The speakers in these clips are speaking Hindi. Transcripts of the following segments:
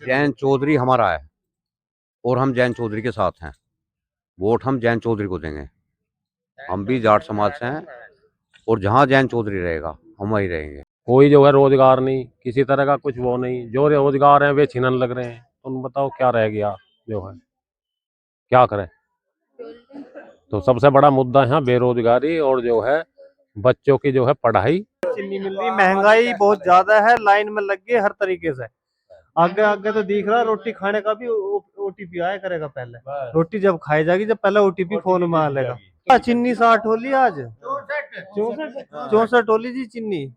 जैन चौधरी हमारा है और हम जैन चौधरी के साथ हैं। वोट हम जैन चौधरी को देंगे। हम भी जाट समाज से हैं और जहाँ जैन चौधरी रहेगा हम वहीं रहेंगे। कोई जो है रोजगार नहीं, किसी तरह का कुछ वो नहीं, जो रोजगार है वे छीनन लग रहे हैं। तुम बताओ क्या रह गया जो है, क्या करें। तो सबसे बड़ा मुद्दा है बेरोजगारी और जो है बच्चों की जो है पढ़ाई। चीनी मिल रही, महंगाई बहुत ज्यादा है, लाइन में लग गए हर तरीके से। आगे आगे तो दिख रहा, रोटी खाने का भी ओटीपी आया करेगा। पहले रोटी जब खाई जाएगी, जब पहले ओटीपी फोन में आ लेगा। चीनी 60 होली आज, 64 होली जी चीनी।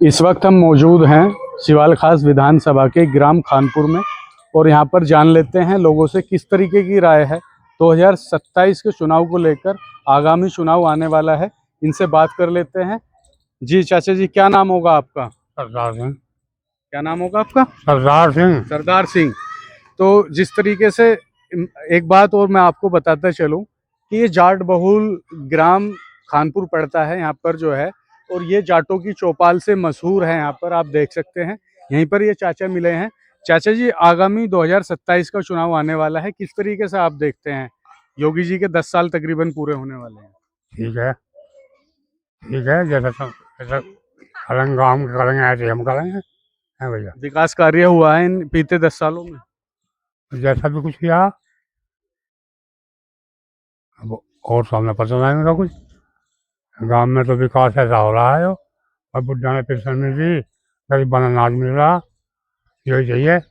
इस वक्त हम मौजूद हैं सिवाल खास विधानसभा के ग्राम खानपुर में और यहाँ पर जान लेते हैं लोगों से किस तरीके की राय है 2027 के चुनाव को लेकर। आगामी चुनाव आने वाला है, इनसे बात कर लेते हैं। जी चाचा जी, क्या नाम होगा आपका? सरदार सिंह। क्या नाम होगा आपका? सरदार सिंह। सरदार सिंह। तो जिस तरीके से, एक बात और मैं आपको बताता चलूं कि ये जाट बहुल ग्राम खानपुर पड़ता है यहाँ पर जो है, और ये जाटों की चौपाल से मशहूर है। यहाँ पर आप देख सकते हैं, यहीं पर ये चाचा मिले हैं। चाचा जी, आगामी 2027 का चुनाव आने वाला है, किस तरीके से आप देखते हैं? योगी जी के 10 साल तकरीबन पूरे होने वाले हैं। ठीक है, ठीक है, जैसा करेंगे हम करेंगे, ऐसे हम करेंगे। है भैया, विकास कार्य हुआ है इन बीते 10 सालों में? जैसा भी कुछ किया अब और सामने पसंद आएगा कुछ। गांव में तो विकास ऐसा हो रहा है, और बुढ़ा ने पेंशन मिल रही, गरीब बना अनाज मिल रहा, यही चाहिए।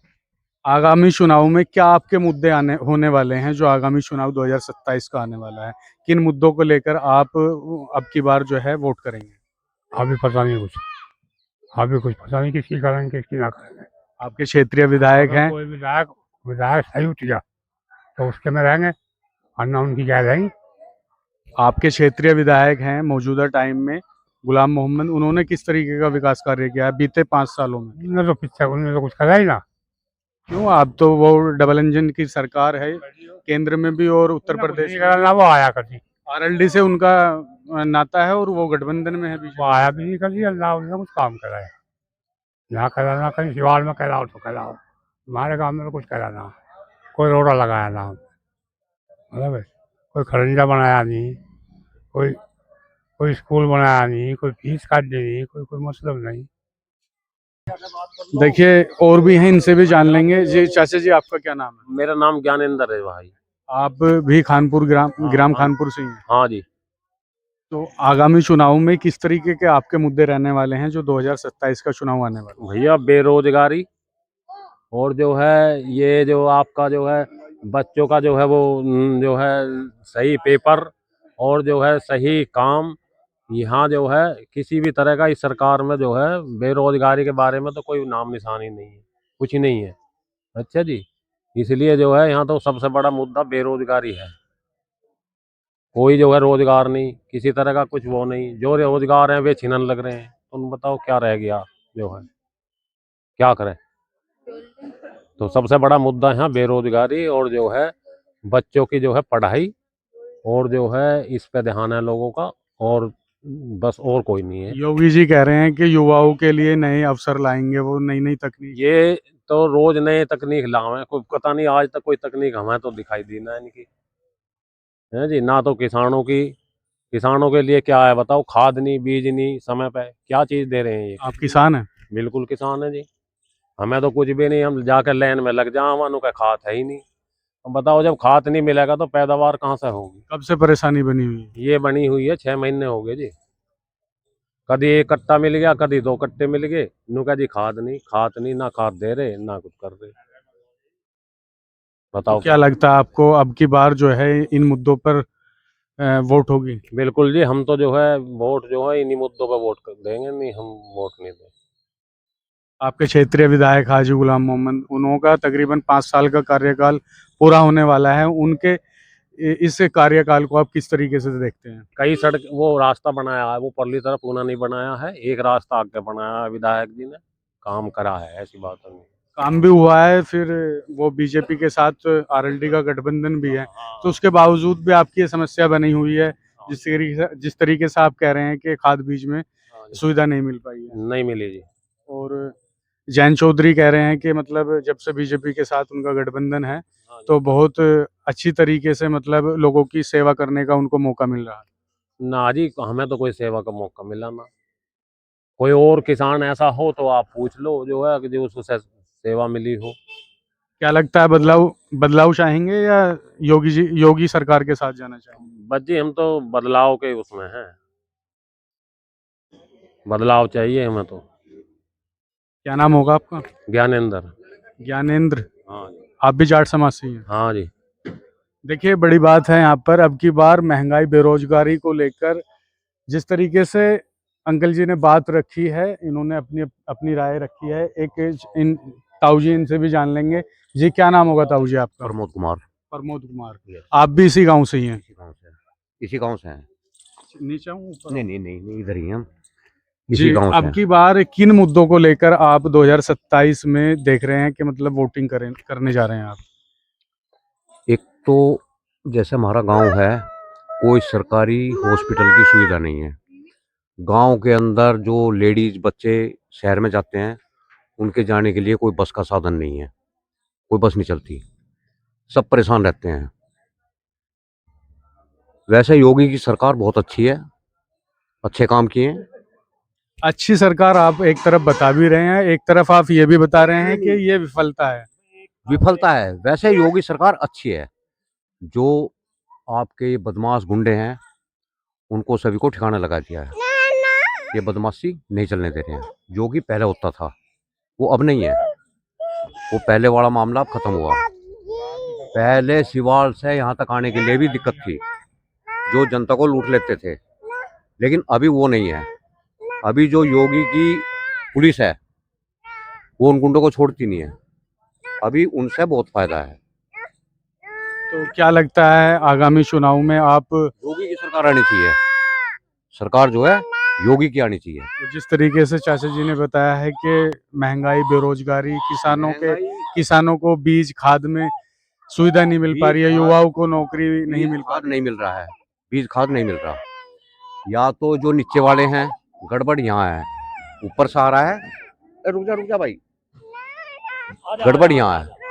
आगामी चुनाव में क्या आपके मुद्दे आने होने वाले हैं? जो आगामी चुनाव 2027 का आने वाला है, किन मुद्दों को लेकर आप अब की बार जो है वोट करेंगे? अभी पता नहीं कुछ, अभी कुछ पता नहीं किसकी करेंगे किसकी ना करेंगे। आपके क्षेत्रीय विधायक हैं? कोई विधायक विधायक सही उठ गया तो उसके में रहेंगे, वरना उनकी क्या रहेंगी। आपके क्षेत्रीय विधायक हैं मौजूदा टाइम में गुलाम मोहम्मद, उन्होंने किस तरीके का विकास कार्य किया है बीते 5 सालों में? उन्होंने तो कुछ करा ही ना। क्यों? आप तो वो डबल इंजन की सरकार है केंद्र में भी और उत्तर प्रदेश में। ना वो आया कभी, आरएलडी से उनका नाता है और वो गठबंधन में है बीजेपी। वो आया भी नहीं कभी, अल्लाह उन्होंने कुछ काम करा है। यहाँ करा ना, कहीं सिवाल में कराओ तो कराओ, हमारे गाँव में तो कुछ करा ना, कोई रोड़ा लगाया ना, मतलब कोई खरंजा बनाया नहीं, कोई कोई स्कूल बनाया नहीं, कोई फीस काट दी नहीं, कोई मतलब नहीं। देखिए और भी हैं, इनसे भी जान लेंगे। जी चाचा जी, आपका क्या नाम है? मेरा नाम ज्ञानेंद्र है भाई। आप भी खानपुर ग्राम हाँ खानपुर से ही हैं? हाँ जी। तो आगामी चुनाव में किस तरीके के आपके मुद्दे रहने वाले हैं जो 2027 का चुनाव आने वाला है? भैया बेरोजगारी और जो है ये जो आपका जो है बच्चों का जो है वो जो है सही पेपर और जो है सही काम। यहाँ जो है किसी भी तरह का इस सरकार में जो है बेरोजगारी के बारे में तो कोई नाम निशानी नहीं है, कुछ ही नहीं है। अच्छा जी, इसलिए जो है यहाँ तो सबसे बड़ा मुद्दा बेरोजगारी है। कोई जो है रोजगार नहीं, किसी तरह का कुछ वो नहीं, जो रोजगार है वे छीनन लग रहे हैं। तुम बताओ क्या रह गया जो है, क्या करें। तो सबसे बड़ा मुद्दा है बेरोजगारी और जो है बच्चों की जो है पढ़ाई और जो है इस पे ध्यान है लोगों का, और बस और कोई नहीं है। योगी जी कह रहे हैं कि युवाओं के लिए नए अवसर लाएंगे, वो नई नई तकनीक। ये तो रोज नए तकनीक लावे, कोई पता नहीं आज तक कोई तकनीक हमें तो दिखाई दी ना इनकी, है जी ना। तो किसानों के लिए क्या है बताओ, खाद नहीं, बीज नहीं, समय पे क्या चीज दे रहे हैं ये। आप किसान हैं? बिल्कुल किसान है जी। हमें तो कुछ भी नहीं, हम जाकर लाइन में लग जाए, हमारे का खाद है ही नहीं। अब बताओ जब खाद नहीं मिलेगा तो पैदावार कहाँ से होगी। कब से परेशानी बनी हुई है? ये बनी हुई है 6 महीने हो गए जी। कभी 1 कट्टा मिल गया, कभी 2 कट्टे मिल गए, नुका जी खाद नहीं, ना खाद दे रहे ना कुछ कर रहे। तो बताओ क्या लगता है आपको अब की बार जो है इन मुद्दों पर वोट होगी? बिल्कुल जी, हम तो जो है वोट जो है इन्हीं मुद्दों पर वोट कर देंगे, नहीं हम वोट नहीं देंगे। आपके क्षेत्रीय विधायक हाजी गुलाम मोहम्मद, उनका तकरीबन 5 साल का कार्यकाल पूरा होने वाला है, उनके इस कार्यकाल को आप किस तरीके से देखते हैं? कई सड़क वो रास्ता बनाया है, वो परली तरफ पूना नहीं बनाया है, एक रास्ता आगे बनाया है विधायक जी ने, काम करा है, ऐसी बात नहीं। काम भी हुआ है, फिर वो बीजेपी के साथ आरएलडी का गठबंधन भी है, तो उसके बावजूद भी आपकी ये समस्या बनी हुई है जिस तरीके से आप कह रहे हैं कि खाद बीज में सुविधा नहीं मिल पाई है। नहीं मिली जी। और जैन चौधरी कह रहे हैं कि मतलब जब से बीजेपी के साथ उनका गठबंधन है तो बहुत अच्छी तरीके से मतलब लोगों की सेवा करने का उनको मौका मिल रहा है। ना जी, हमें तो कोई सेवा का मौका मिला ना। कोई और किसान ऐसा हो तो आप पूछ लो जो है कि जो उसको सेवा मिली हो। क्या लगता है बदलाव बदलाव चाहेंगे या योगी सरकार के साथ जाना चाहेंगे? बस जी, हम तो बदलाव के उसमें हैं। बदलाव चाहिए हमें तो। क्या नाम होगा आपका? ज्ञानेंद्र। ज्ञानेंद्र। हाँ जी। आप भी जाट समाज से ही हैं? हाँ जी। देखिए बड़ी बात है यहाँ पर अब की बार महंगाई बेरोजगारी को लेकर जिस तरीके से अंकल जी ने बात रखी है, इन्होंने अपनी अपनी राय रखी है। एक इन ताऊ जी इनसे भी जान लेंगे। जी क्या नाम होगा ताऊ जी आपका? प्रमोद कुमार। प्रमोद कुमार। Yes, आप भी इसी गांव से ही हैं? इसी गांव से हैं। नीचे हूँ ऊपर? नहीं नहीं नहीं नहीं, इधर ही हैं हम। जी इसी गांव से अब हैं। की बार किन मुद्दों को लेकर आप 2027 में देख रहे हैं कि मतलब वोटिंग करने जा रहे हैं आप? एक तो जैसे हमारा गांव है, कोई सरकारी हॉस्पिटल की सुविधा नहीं है। गांव के अंदर जो लेडीज बच्चे शहर में जाते हैं, उनके जाने के लिए कोई बस का साधन नहीं है। कोई बस नहीं चलती, सब परेशान रहते हैं। वैसे योगी की सरकार बहुत अच्छी है, अच्छे काम किए हैं। अच्छी सरकार आप एक तरफ बता भी रहे हैं, एक तरफ आप ये भी बता रहे हैं कि ये विफलता है। विफलता है। वैसे योगी सरकार अच्छी है। जो आपके ये बदमाश गुंडे हैं, उनको सभी को ठिकाना लगा दिया है। ये बदमाशी नहीं चलने दे रहे हैं। जो कि पहले होता था वो अब नहीं है। वो पहले वाला मामला अब खत्म हुआ। पहले सिवाल से यहाँ तक आने के लिए भी दिक्कत थी, जो जनता को लूट लेते थे। लेकिन अभी वो नहीं है। अभी जो योगी की पुलिस है, वो उन गुंडों को छोड़ती नहीं है। अभी उनसे बहुत फायदा है। तो क्या लगता है आगामी चुनाव में आप योगी की सरकार आनी चाहिए। सरकार जो है योगी की आनी चाहिए। जिस तरीके से चाचा जी ने बताया है कि महंगाई बेरोजगारी किसानों को बीज खाद में सुविधा नहीं मिल पा रही है, युवाओं को नौकरी नहीं मिल पा खाद रही नहीं मिल रहा है। बीज खाद नहीं मिल रहा। या तो जो नीचे वाले हैं, गड़बड़ यहाँ है। ऊपर से आ रहा है, रुक जा भाई, गड़बड़ यहाँ है।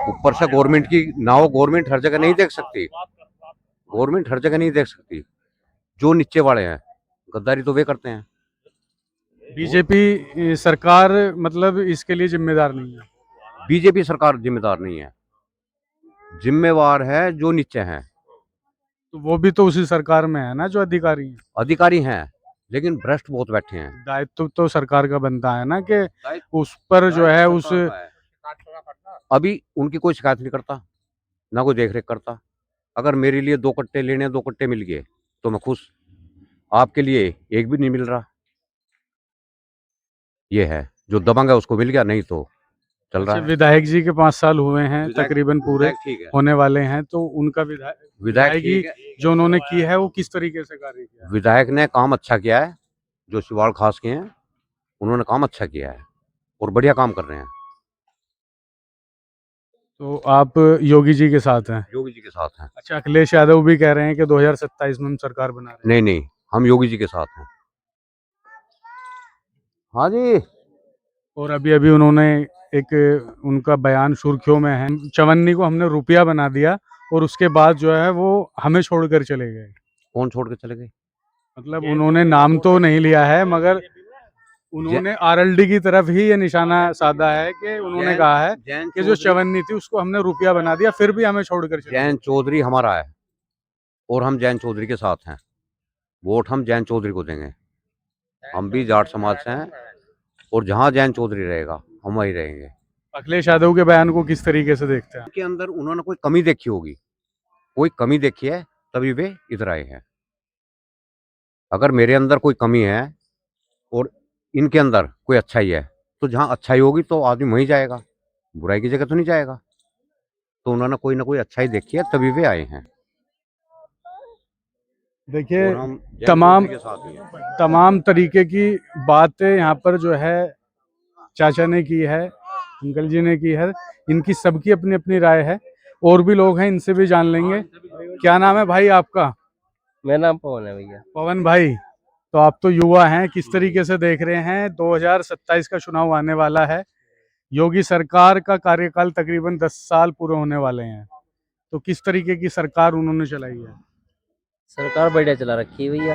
ऊपर से गवर्नमेंट की नाव गवर्नमेंट हर जगह नहीं देख सकती। गवर्नमेंट हर जगह नहीं देख सकती। जो नीचे वाले हैं, गद्दारी तो वे करते हैं। बीजेपी सरकार मतलब इसके लिए जिम्मेदार नहीं है। बीजेपी सरकार जिम्मेदार नहीं है। जिम्मेवार है जो नीचे हैं। तो वो भी तो उसी सरकार में है ना जो अधिकारी हैं। अधिकारी हैं, लेकिन भ्रष्ट बहुत बैठे हैं। दायित्व तो सरकार का बनता है ना कि उस पर जो है उस अभी उनकी कोई शिकायत नहीं करता, ना कोई देख रेख करता। अगर मेरे लिए 2 कट्टे लेने, 2 कट्टे मिल गए तो मैं खुश। आपके लिए एक भी नहीं मिल रहा। ये है, जो दबंग है उसको मिल गया, नहीं तो चल रहा है। विधायक जी के 5 साल हुए हैं तकरीबन पूरे ठीक है। होने वाले हैं, तो उनका विधायकी जो उन्होंने की है वो किस तरीके से कार्य किया है? विधायक ने काम अच्छा किया है। जो शिवाड़ खास के हैं, उन्होंने काम अच्छा किया है और बढ़िया काम कर रहे हैं। तो आप योगी जी के साथ हैं? योगी जी के साथ हैं। अच्छा, अखिलेश यादव भी कह रहे हैं कि 2027 में हम सरकार बना रहे हैं। नहीं नहीं, हम योगी जी के साथ हैं। हाँ जी। और अभी अभी उन्होंने एक उनका बयान सुर्खियों में है, चवन्नी को हमने रुपया बना दिया और उसके बाद जो है वो हमें छोड़कर चले गए। कौन छोड़ के चले गए? मतलब उन्होंने नाम तो नहीं लिया है, मगर उन्होंने आरएलडी की तरफ ही ये निशाना साधा है कि उन्होंने कहा है कि जो चवन्नी थी उसको हमने रुपया बना दिया, फिर भी हमें छोड़कर चले गए। जैन चौधरी हमारा है और हम जैन चौधरी के साथ हैं। वोट हम जैन चौधरी को देंगे। हम भी जाट समाज से हैं और जहाँ जैन चौधरी रहेगा हम वहीं रहेंगे। अखिलेश यादव के बयान को किस तरीके से देखते हैं? के अंदर उन्होंने कोई कमी देखी होगी, कोई कमी देखी है तभी वे इधर आए हैं। अगर मेरे अंदर कोई कमी है और इनके अंदर कोई अच्छाई है, तो जहाँ अच्छाई होगी तो आदमी वहीं जाएगा, बुराई की जगह तो नहीं जाएगा। तो उन्होंने कोई ना कोई अच्छाई देखी है तभी वे आए हैं। देखिए और हम जैन तमाम चौधरी के साथ ही हैं। तमाम तरीके की बातें यहाँ पर जो है चाचा ने की है, अंकल जी ने की है, इनकी सबकी अपनी अपनी राय है। और भी लोग हैं, इनसे भी जान लेंगे। क्या नाम है भाई आपका? मेरा नाम पवन है भैया। पवन भाई, तो आप तो युवा हैं, किस तरीके से देख रहे हैं 2027 का चुनाव आने वाला है, योगी सरकार का कार्यकाल तकरीबन 10 साल पूरे होने वाले हैं, तो किस तरीके की सरकार उन्होंने चलाई है? सरकार बढ़िया चला रखी है भैया,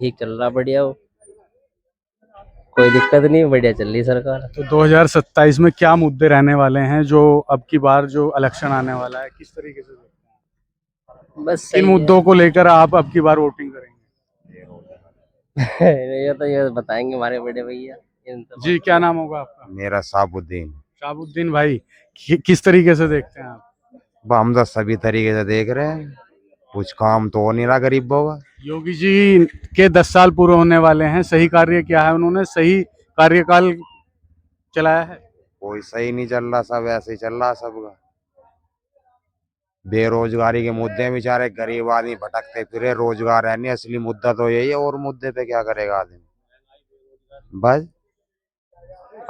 ठीक चल रहा बढ़िया वो, कोई दिक्कत नहीं, बढ़िया चल रही सरकार। तो 2027 में क्या मुद्दे रहने वाले हैं जो अब की बार जो इलेक्शन आने वाला है, किस तरीके से देखते हैं? बस किन सही मुद्दों को लेकर आप अब की बार वोटिंग करेंगे? है। ये बताएंगे हमारे बड़े भैया। जी, क्या नाम होगा आपका? मेरा साबुद्दीन। शाहबुद्दीन भाई, किस तरीके से देखते हैं आप? हम तो सभी तरीके से देख रहे हैं, कुछ काम तो हो नहीं रहा गरीबों का। योगी जी के 10 साल पूरे होने वाले हैं, सही कार्य किया है उन्होंने? सही कार्यकाल चलाया है? कोई सही नहीं चल रहा, सब ऐसे ही चल रहा सबका। बेरोजगारी के मुद्दे में बेचारे गरीब आदमी भटकते फिरे, रोजगार है नहीं, असली मुद्दा तो यही है। और मुद्दे पे क्या करेगा आदमी? बस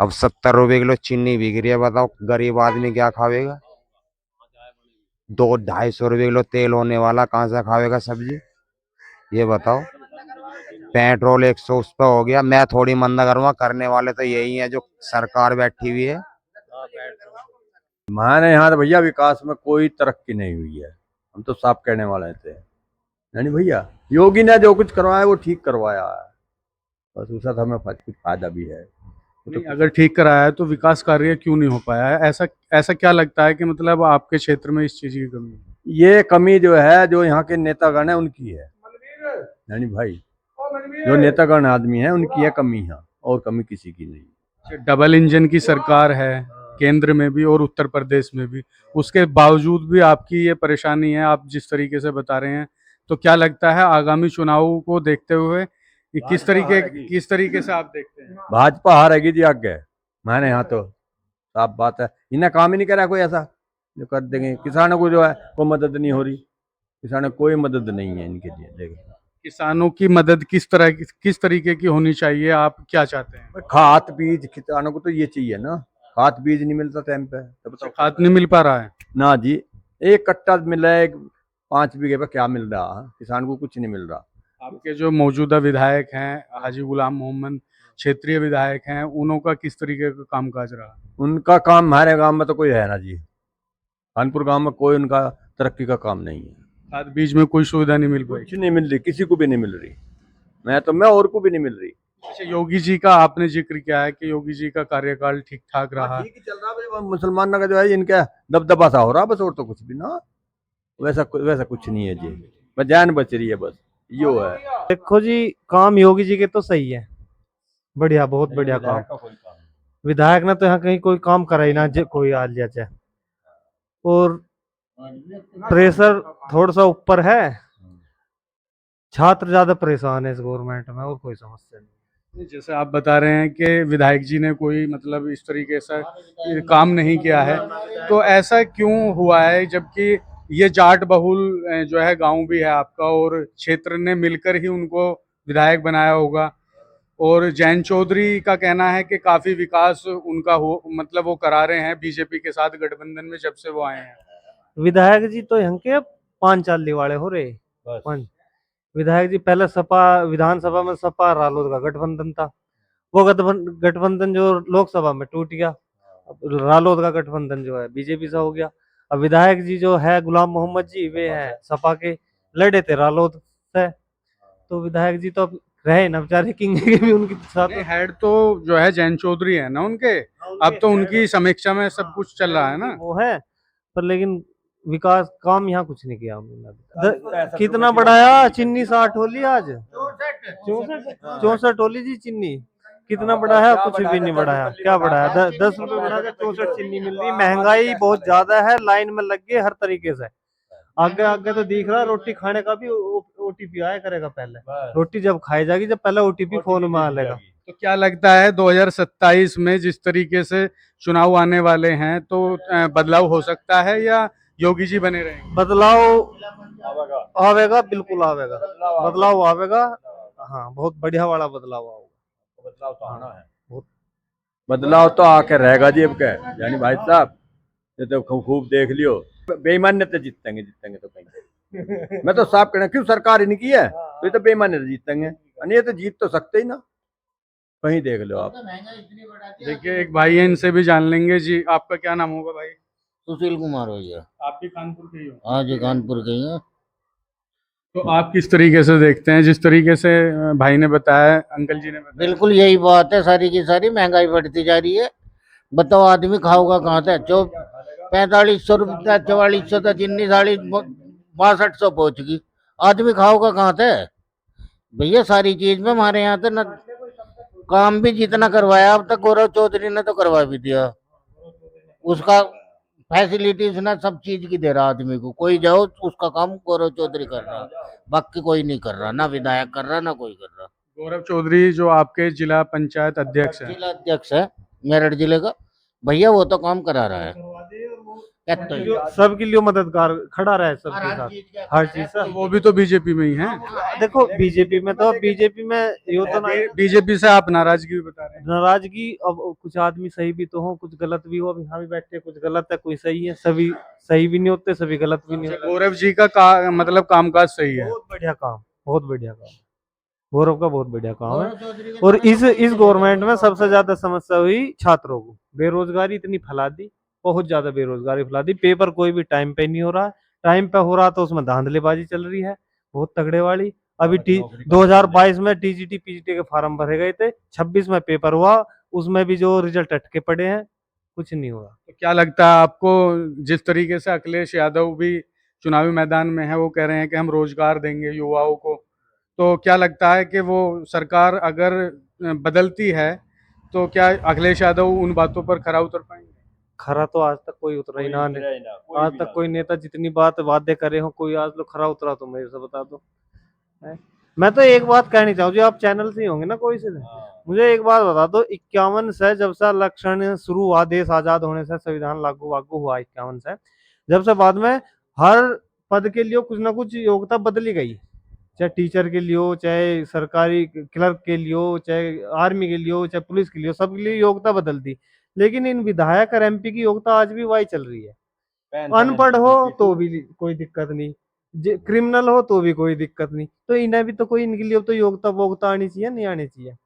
अब 70 रुपए किलो चीनी बिक रही है, बताओ गरीब आदमी क्या खावेगा? 200-250 रुपए किलो तेल होने वाला, कहाँ से खावेगा सब्जी? ये बताओ। पेट्रोल 100 उस पर हो गया। मैं थोड़ी मंदा करूंगा, करने वाले तो यही है जो सरकार बैठी हुई है। हमारे यहाँ तो भैया विकास में कोई तरक्की नहीं हुई है, हम तो साफ कहने वाले थे। नहीं भैया, योगी ने जो कुछ करवाया वो ठीक करवाया है, बस उसका तो हमें कुछ फायदा भी है। नहीं, अगर ठीक कराया है तो विकास कार्य क्यों नहीं हो पाया है? ऐसा क्या लगता है कि मतलब आपके क्षेत्र में इस चीज की कमी है? ये कमी जो है, जो यहाँ के नेतागण है उनकी है। नहीं भाई, जो नेतागण आदमी है उनकी है कमी है, और कमी किसी की नहीं। डबल इंजन की सरकार है केंद्र में भी और उत्तर प्रदेश में भी, उसके बावजूद भी आपकी ये परेशानी है, आप जिस तरीके से बता रहे हैं। तो क्या लगता है आगामी चुनाव को देखते हुए ये किस तरीके से आप देखते हैं? भाजपा हारेगी जी आगे, मैंने यहाँ तो साफ बात है। इन्हें काम ही नहीं करा कोई ऐसा जो कर देंगे। किसानों को जो है कोई मदद नहीं हो रही, किसानों को कोई मदद नहीं है इनके लिए। देखो, किसानों की मदद किस तरीके की होनी चाहिए, आप क्या चाहते हैं? खाद बीज किसानों को तो ये चाहिए ना, खाद बीज नहीं मिलता टाइम पे, तो बताओ। खाद नहीं मिल पा रहा है? ना जी, एक कट्टा मिल रहा है 5 बीघे पे, क्या मिल रहा है किसान को? कुछ नहीं मिल रहा। आपके जो मौजूदा विधायक हैं हाजी गुलाम मोहम्मद, क्षेत्रीय विधायक हैं, उनका किस तरीके का कामकाज रहा? उनका काम हमारे गांव में तो कोई है ना जी, कानपुर गांव में कोई उनका तरक्की का काम नहीं है। खाद बीज में कोई सुविधा नहीं मिल पाई? कुछ नहीं मिल रही, किसी को भी नहीं मिल रही। मैं और को भी नहीं मिल रही। अच्छा, योगी जी का आपने जिक्र किया है कि योगी जी का कार्यकाल ठीक ठाक रहा। ठीक ही चल रहा है, मुसलमानों का जो है इनका दबदबा सा हो रहा बस, और तो कुछ भी ना। वैसा कुछ नहीं है जी, बस जान बच रही है, बस यो है। देखो जी, काम योगी जी के तो सही है, बढ़िया, बहुत बढ़िया काम। विधायक ने तो यहाँ कहीं कोई काम करा ही ना, कोई आ लिया चाहे। और प्रेशर थोड़ा सा ऊपर है, छात्र ज्यादा परेशान है इस गवर्नमेंट में, और कोई समस्या नहीं। जैसे आप बता रहे हैं कि विधायक जी ने कोई मतलब इस तरीके से काम नहीं किया है, तो ऐसा क्यों हुआ है जबकि ये जाट बहुल जो है गांव भी है आपका, और क्षेत्र ने मिलकर ही उनको विधायक बनाया होगा, और जैन चौधरी का कहना है कि काफी विकास उनका हो, मतलब वो करा रहे हैं बीजेपी के साथ गठबंधन में जब से वो आए हैं। विधायक जी तो यहाँ के 5 साल वाले हो रहे। विधायक जी पहले सपा विधानसभा में सपा रालोद का गठबंधन था, वो गठबंधन जो लोकसभा में टूट गया। अब रालोद का गठबंधन जो है बीजेपी से हो गया। अब विधायक जी जो है गुलाम मोहम्मद जी, वे हैं सपा के, लड़े थे रालोद से, तो विधायक जी तो अब रहे ना बेचारे, किंग के भी उनके साथ। हेड तो जो है जैन चौधरी है ना उनके, अब तो उनकी समीक्षा में सब कुछ चल रहा है ना। वो है, पर लेकिन विकास काम यहाँ कुछ नहीं किया उन्होंने। कितना बढ़ाया चिन्नी, 60 होली आज 64 होली जी चिन्नी, कितना बढ़ाया? कुछ भी नहीं बढ़ाया। क्या बढ़ाया? 10 रुपए बढ़ा के 64 चिन्नी मिल रही। महंगाई बहुत ज्यादा है, लाइन में लग गए हर तरीके से। आगे आगे तो दिख रहा, रोटी खाने का भी ओटीपी आया करेगा पहले। रोटी जब खाई जाएगी, जब पहले ओटीपी फोन में आ लेगा। तो क्या लगता है 2027 में जिस तरीके से चुनाव आने वाले हैं, तो बदलाव हो सकता है या योगी जी बने रहेंगे? बदलाव आवेगा, बिल्कुल आवेगा, बदलाव आवेगा। हाँ, बहुत बढ़िया वाला बदलाव आवेगा। बदलाव तो आना है, बदलाव तो आके रहेगा जी। अब क्या यानी भाई साहब, ये तो खूब देख लियो, बेईमान ने तो जीतेंगे तो कहीं। मैं तो साफ कहना, क्यों सरकार इनकी है तो ये तो बेईमान ने जीतेंगे, ये तो जीत तो सकते ही ना। वहीं देख लो आप। देखिए एक भाई है, इनसे भी जान लेंगे। जी आपका क्या नाम होगा भाई? सुशील कुमार भैया। आप भी कानपुर के ही हो? हाँ जी, कानपुर के ही हैं। तो आप किस तरीके से देखते हैं, जिस तरीके से भाई ने बताया, अंकल जी ने बताया? बिल्कुल यही बात है, सारी की सारी महंगाई बढ़ती जा रही है। बताओ आदमी खाओगा कहाँ से? 4500 रुपया 4400 तक चीनी साड़ी 6200 पहुंच गई। आदमी खाओगा कहाँ से भैया? सारी चीज में हमारे यहाँ तो न काम भी जितना करवाया अब तक गौरव चौधरी ने तो करवा भी दिया। उसका फैसिलिटीज ना सब चीज की दे रहा आदमी को। कोई जाओ उसका काम गौरव चौधरी कर रहा, बाकी कोई नहीं कर रहा, ना विधायक कर रहा, ना कोई कर रहा। गौरव चौधरी जो आपके जिला पंचायत अध्यक्ष हैं। जिला अध्यक्ष है मेरठ जिले का भैया, वो तो काम करा रहा है। कहते हैं। सबके लिए मददगार खड़ा रहे सबके साथ हर चीज से। वो भी तो बीजेपी में ही हैं। देखो बीजेपी में तो ये तो बीजेपी से आप नाराजगी भी बता रहे हैं। नाराजगी, अब कुछ आदमी सही भी तो हो, कुछ गलत भी हो। अब यहाँ भी बैठे, कुछ गलत है, कोई सही है। सभी सही भी नहीं होते, सभी गलत भी नहीं होते। गौरव जी का मतलब कामकाज सही है। बहुत बढ़िया काम, बहुत बढ़िया काम। गौरव का बहुत बढ़िया काम है। और इस गवर्नमेंट में सबसे ज्यादा समस्या हुई छात्रों को। बेरोजगारी इतनी फैला दी, बहुत ज्यादा बेरोजगारी फैला दी। पेपर कोई भी टाइम पे नहीं हो रहा। टाइम पे हो रहा तो उसमें धांधलेबाजी चल रही है बहुत तगड़े वाली। अभी 2022 में टीजीटी पीजीटी के फॉर्म भरे गए थे, 26 में पेपर हुआ, उसमें भी जो रिजल्ट अटके पड़े हैं, कुछ नहीं हुआ। तो क्या लगता है आपको, जिस तरीके से अखिलेश यादव भी चुनावी मैदान में है, वो कह रहे हैं कि हम रोजगार देंगे युवाओं को, तो क्या लगता है कि वो सरकार अगर बदलती है तो क्या अखिलेश यादव उन बातों पर खरा उतर पाएंगे? खरा तो आज तक कोई उतरा ही ना नहीं। आज तक कोई नेता जितनी बात वादे करे हो, कोई आज लोग खरा उतरा तो मेरे से बता दो। है? मैं तो एक बात कहनी चाहूँ, जो आप चैनल से ही होंगे ना कोई से, मुझे एक बात बता दो। 51 से जब से इलेक्शन शुरू हुआ, देश आजाद होने से, संविधान लागू हुआ 51 से, जब से बाद में हर पद के लिए कुछ ना कुछ योग्यता बदली गई। चाहे टीचर के लिए हो, चाहे सरकारी क्लर्क के लिए हो, चाहे आर्मी के लिए हो, चाहे पुलिस के लिए हो, सबके लिए योग्यता बदल दी। लेकिन इन विधायक और एमपी की योग्यता आज भी वही चल रही है। अनपढ़ हो तो भी कोई दिक्कत नहीं, क्रिमिनल हो तो भी कोई दिक्कत नहीं। तो इन्हें भी तो कोई, इनके लिए तो योग्यता वोग्यता आनी चाहिए, नहीं आनी चाहिए?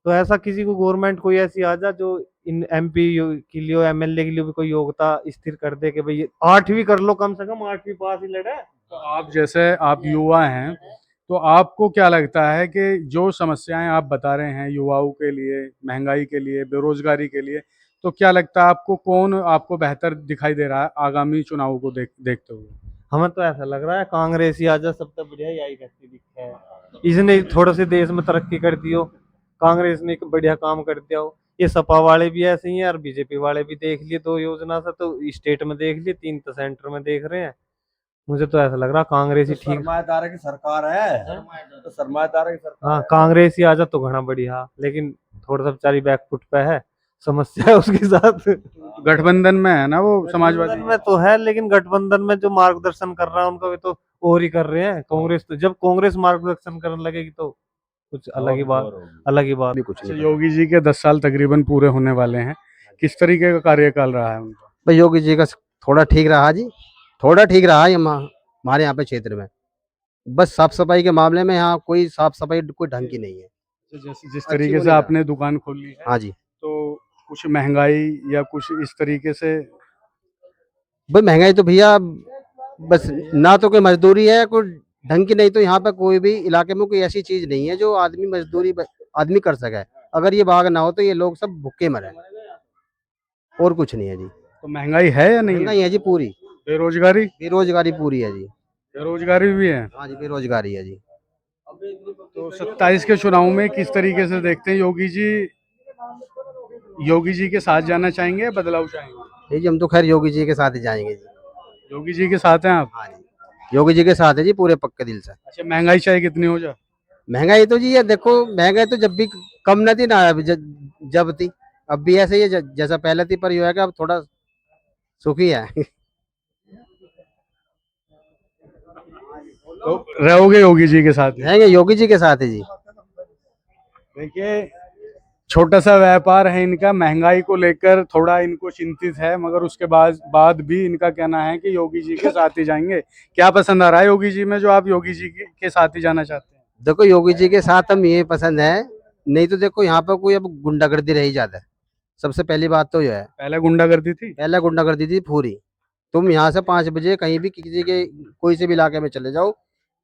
तो ऐसा किसी को गवर्नमेंट कोई ऐसी आ जा जो इन एमपी के लिए, एमएलए के लिए भी कोई योग्यता स्थिर कर दे कि भाई 8वीं कर लो, कम से कम 8वीं पास ही लड़े। तो आप जैसे आप युवा हैं, तो आपको क्या लगता है कि जो समस्याएं आप बता रहे हैं युवाओं के लिए, महंगाई के लिए, बेरोजगारी के लिए, तो क्या लगता है आपको कौन आपको बेहतर दिखाई दे रहा है आगामी चुनावों को देखते हुए? हमें तो ऐसा लग रहा है कांग्रेस ही आजा, सबसे बढ़िया यही रहती दिखता है। इसने थोड़े से देश में तरक्की कर दी हो, कांग्रेस ने एक बढ़िया काम कर दिया हो। ये सपा वाले भी ऐसे ही हैं और बीजेपी वाले भी देख लिए 2 योजना से, तो स्टेट में देख लिए, 3 तो सेंटर में देख रहे हैं। मुझे तो ऐसा लग रहा कांग्रेस ही ठीक। सरमाएदार की सरकार है, तो सरमाएदार की सरकार। हाँ, कांग्रेस ही आजा तो घना बढ़िया, लेकिन थोड़ा सा बेचारी बैकफुट पे है, समस्या है उसके साथ। गठबंधन में है ना वो समाजवादी गठबंधन में तो है, लेकिन गठबंधन में जो मार्गदर्शन कर रहा है उनका भी तो और ही कर रहे हैं। कांग्रेस तो जब कांग्रेस मार्गदर्शन करने लगेगी तो कुछ अलग ही बात, अलग ही बात। भी कुछ अच्छा, नहीं। योगी जी के 10 साल तकरीबन पूरे होने वाले हैं, किस तरीके का कार्यकाल रहा है उनका? भाई योगी जी का थोड़ा ठीक रहा जी, थोड़ा ठीक रहा है हमारे यहाँ पे क्षेत्र में। बस साफ सफाई के मामले में यहाँ कोई साफ सफाई कोई ढंग की नहीं है। जिस तरीके से आपने दुकान खोल ली है, हाँ जी, तो कुछ महंगाई या कुछ इस तरीके से? भाई महंगाई तो भैया बस ना तो कोई मजदूरी है कोई ढंग की, नहीं तो यहाँ पे कोई भी इलाके में कोई ऐसी चीज नहीं है जो आदमी मजदूरी आदमी कर सके। अगर ये भाग ना हो तो ये लोग सब भूखे मरे, और कुछ नहीं है जी। तो महंगाई है या नहीं है? महंगाई है जी पूरी। बेरोजगारी? बेरोजगारी पूरी है जी। बेरोजगारी भी है। हाँ जी, बेरोजगारी है जी। तो 27 के चुनाव में किस तरीके से देखते हैं? योगी जी के साथ जाना चाहेंगे या बदलाव चाहेंगे? जी हम तो खैर योगी जी के साथ ही जाएंगे जी। योगी जी के साथ हैं आप? हाँ जी, योगी जी के साथ है जी पूरे पक्के दिल से। अच्छा, महंगाई चाहे कितनी हो जाए? महंगाई तो जी ये देखो, महंगाई तो जब भी कम न थी ना, अभी जब थी, अब भी ऐसे ही है जैसा पहले थी, पर ये है कि अब थोड़ा सुखी है। तो रहोगे योगी जी के साथ? रहेंगे योगी जी के साथ है जी। देखिए, छोटा सा व्यापार है इनका, महंगाई को लेकर थोड़ा इनको चिंतित है, मगर उसके बाद भी इनका कहना है कि योगी जी के साथ ही जाएंगे। क्या पसंद आ रहा है योगी जी में जो आप योगी जी के साथ ही जाना चाहते हैं? देखो योगी जी के साथ हम ये पसंद है नहीं तो देखो यहाँ पर कोई अब गुंडागर्दी रही ज्यादा है। सबसे पहली बात तो यह है, पहले गुंडागर्दी थी। पहले गुंडागर्दी थी पूरी। तुम यहाँ से 5 बजे कहीं भी किसी के कोई से भी इलाके में चले जाओ,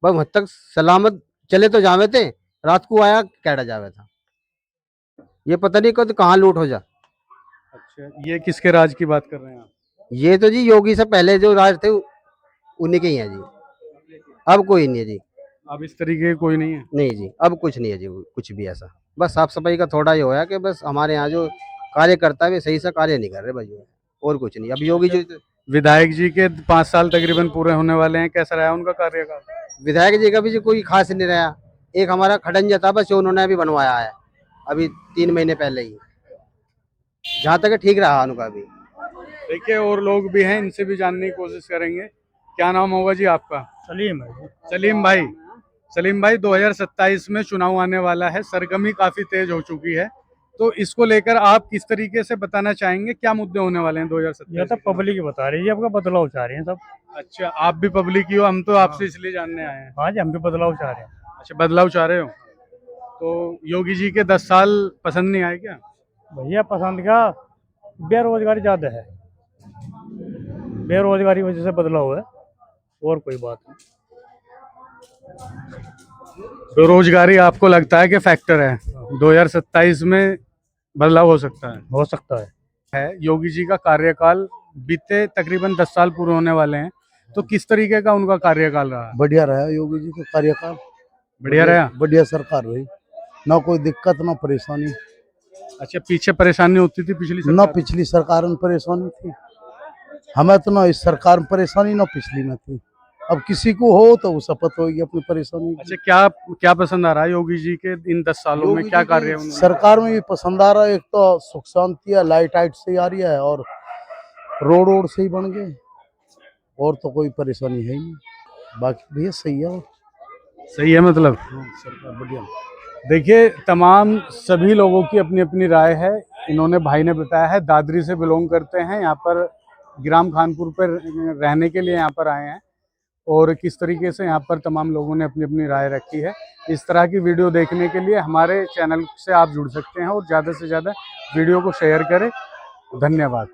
बस वहां तक सलामत चले तो जावे थे, रात को आया कैडा जावे था। ये पता नहीं कब कहाँ लूट हो जा। अच्छा, ये किसके राज की बात कर रहे हैं आप? ये तो जी योगी से पहले जो राज थे उन्हीं के ही है जी, अब कोई नहीं है जी। अब इस तरीके की कोई नहीं है। नहीं जी, अब कुछ नहीं है जी, कुछ भी ऐसा। बस साफ सफाई का थोड़ा ये होया कि बस हमारे यहाँ जो कार्यकर्ता है वे सही से कार्य नहीं कर रहे भाई, और कुछ नहीं। अब योगी जी, विधायक जी के 5 साल तकरीबन पूरे होने वाले हैं, कैसा रहा उनका कार्यकाल? विधायक जी का भी जी कोई खास नहीं रहा। एक हमारा खडंजा था बस, जो उन्होंने अभी बनवाया है अभी 3 महीने पहले ही, जहाँ तक ठीक रहा उनका भी। देखिए और लोग भी हैं, इनसे भी जानने की कोशिश करेंगे। क्या नाम होगा जी आपका? सलीम है। सलीम भाई। सलीम भाई, 2027 में चुनाव आने वाला है, सरगर्मी काफी तेज हो चुकी है, तो इसको लेकर आप किस तरीके से बताना चाहेंगे, क्या मुद्दे होने वाले हैं 2027? ये तो पब्लिक बता रही है, आपका बदलाव चाह रहे हैं सब। अच्छा, आप भी पब्लिक ही हो, हम तो आपसे इसलिए जानने आए हैं। हाँ जी, हम भी बदलाव चाह रहे हैं। अच्छा, बदलाव चाह रहे हो, तो योगी जी के 10 साल पसंद नहीं आए क्या? भैया पसंद का बेरोजगारी ज्यादा है, बेरोजगारी की वजह से बदलाव है, और कोई बात नहीं। बेरोजगारी आपको लगता है कि फैक्टर है 2027 में बदलाव हो सकता है? हो सकता है। योगी जी का कार्यकाल बीते तकरीबन 10 साल पूरे होने वाले हैं, तो किस तरीके का उनका कार्यकाल रहा? बढ़िया रहा योगी जी का कार्यकाल। बढ़िया रहा। बढ़िया सरकार रही, ना कोई दिक्कत ना परेशानी। अच्छा, पीछे परेशानी होती थी पिछली ना सरकार? पिछली सरकार में परेशानी थी, हमें तो ना इस सरकार में परेशानी ना पिछली में थी। अब किसी को हो तो वो शपथ होगी अपनी परेशानी की। अच्छा, क्या क्या पसंद आ रहा है योगी जी के इन 10 सालों में, क्या कार्य है उन्होंने? सरकार में भी पसंद आ रहा है, एक तो सुख शांति है, लाइट आइट से आ रही है, और रोड से ही बन गए, और तो कोई परेशानी है ही नहीं। बाकी भैया सही है, सही है मतलब। सरकार बढ़िया। देखिए, तमाम सभी लोगों की अपनी अपनी राय है। इन्होंने भाई ने बताया है दादरी से बिलोंग करते हैं, यहाँ पर ग्राम खानपुर पर रहने के लिए यहाँ पर आए हैं, और किस तरीके से यहाँ पर तमाम लोगों ने अपनी अपनी राय रखी है। इस तरह की वीडियो देखने के लिए हमारे चैनल से आप जुड़ सकते हैं, और ज़्यादा से ज़्यादा वीडियो को शेयर करें। धन्यवाद।